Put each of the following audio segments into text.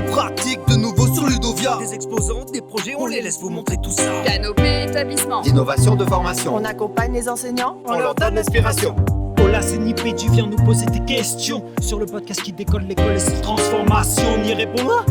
et pratique de nouveau sur Ludovia. Des exposants, des projets, on les laisse vous montrer tout ça. Canopée établissement. D'innovation, de formation. On accompagne les enseignants. On leur donne l'inspiration. Ola, c'est Nipédu, viens nous poser des questions sur le podcast qui décolle l'école et ses transformations. On y répondra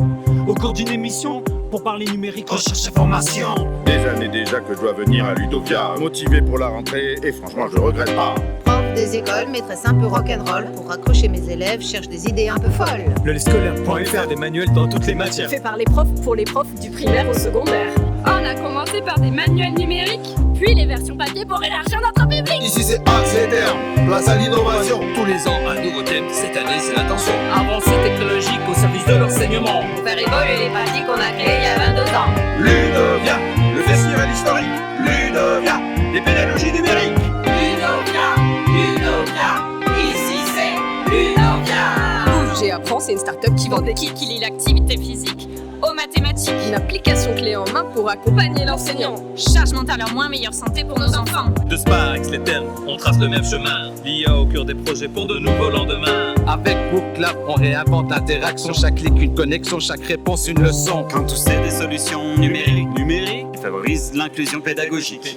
au cours d'une émission pour parler numérique, recherche et formation. Des années déjà que je dois venir à Ludovia, motivé pour la rentrée et franchement je regrette pas. Prof des écoles, maîtresse un peu rock'n'roll. Pour raccrocher mes élèves, cherche des idées un peu folles. Le scolaire.fr, des manuels dans toutes les matières. Fait par les profs pour les profs du primaire au secondaire. On a commencé par des manuels numériques, puis les versions papier pour élargir notre public. Ici c'est AXETER, place à l'innovation. Tous les ans, un nouveau thème. Cette année, c'est l'attention. Avancée technologique au service de l'enseignement. Pour faire évoluer les pratiques qu'on a créées il y a 22 ans. Ludovia, le festival historique. Ludovia, les pédagogies numériques. Ludovia, ici c'est Ludovia. Bouge et apprends, c'est une start-up qui vend des kits qui lient l'activité physique aux mathématiques. Une application clé en main pour accompagner l'enseignant. Charge mentale en moins, meilleure santé pour nos enfants. De Spa à Exeter, on trace le même chemin. L'IA au cœur des projets pour de nouveaux lendemains. Avec BookLab, on réinvente l'interaction. Chaque clic, une connexion, chaque réponse, une leçon. Quand tout c'est des solutions numériques qui favorisent l'inclusion pédagogique.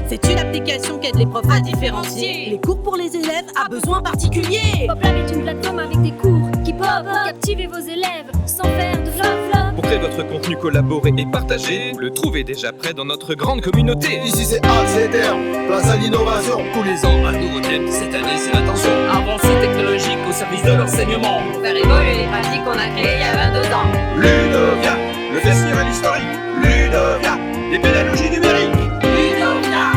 C'est une application qui aide les profs à différencier les cours pour les élèves à besoins particuliers. PopLab est une plateforme avec des cours qui pop captiver vos élèves sans faire de flop. Pour créer votre contenu collaboré et partagé, vous le trouvez déjà prêt dans notre grande communauté. Ici c'est AXETER, place à l'innovation. Tous les ans, un nouveau thème. Cette année, c'est l'attention. Avancée technologique au service de l'enseignement. Pour faire évoluer les pratiques qu'on a créées il y a 22 ans. Ludovia, le festival historique. Ludovia, les pédagogies numériques. Ludovia,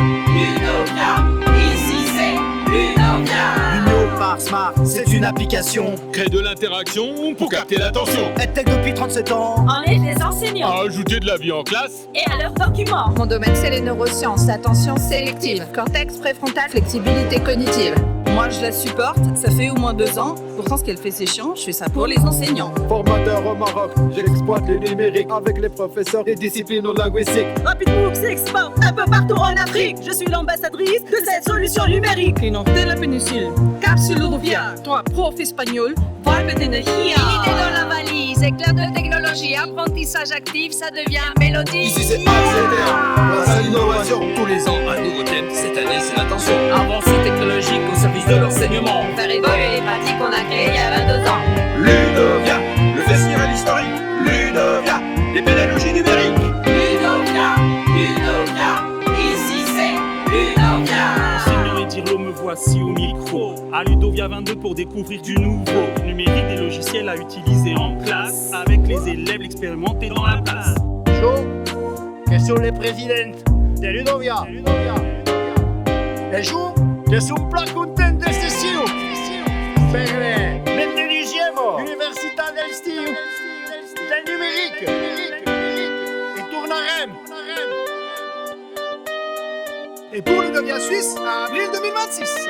ici c'est Ludovia. Lumio par Smart, c'est une application. Créer de l'interaction pour capter l'attention. EdTech depuis 37 ans. On aide les enseignants Ajouter de la vie en classe. et à leurs documents. Mon domaine, c'est les neurosciences, l'attention sélective, cortex préfrontal, flexibilité cognitive. Moi, je la supporte, ça fait au moins 2 ans. Pourtant, ce qu'elle fait, c'est chiant. Je fais ça pour les enseignants. Formateur au Maroc, j'exploite le numérique avec les professeurs et disciplines linguistiques. RapidMove s'exporte un peu partout en Afrique. Je suis l'ambassadrice de cette solution numérique. Inventé la péninsule. Capsule Ludovia. Toi, prof espagnol, vibe d'énergie. Idée dans la valise, éclair de technologie, apprentissage actif, ça devient mélodie. Ici c'est AXETER, place à l'innovation. Tous les ans, un nouveau thème. Cette année, c'est l'attention. Avancée technologique au service de l'enseignement. Pour faire évoluer les pratiques qu'on a créées il y a 22 ans. Ludovia, le festival historique. Ludovia, les pédagogies numériques. Ludovia, ici c'est Ludovia. Seigneur et Dirlo, me voici au micro. À Ludovia 22 pour découvrir du nouveau. Numérique, des logiciels à utiliser en classe. Avec les élèves, l'expérimenter dans la place. Chaud, que sont les présidentes de Ludovia. Legiu, que son plan content de session. Per l'entendigiemo, Università del Stile, del numérique, et tournarem. Et pour Ludovia Suisse, à avril 2026.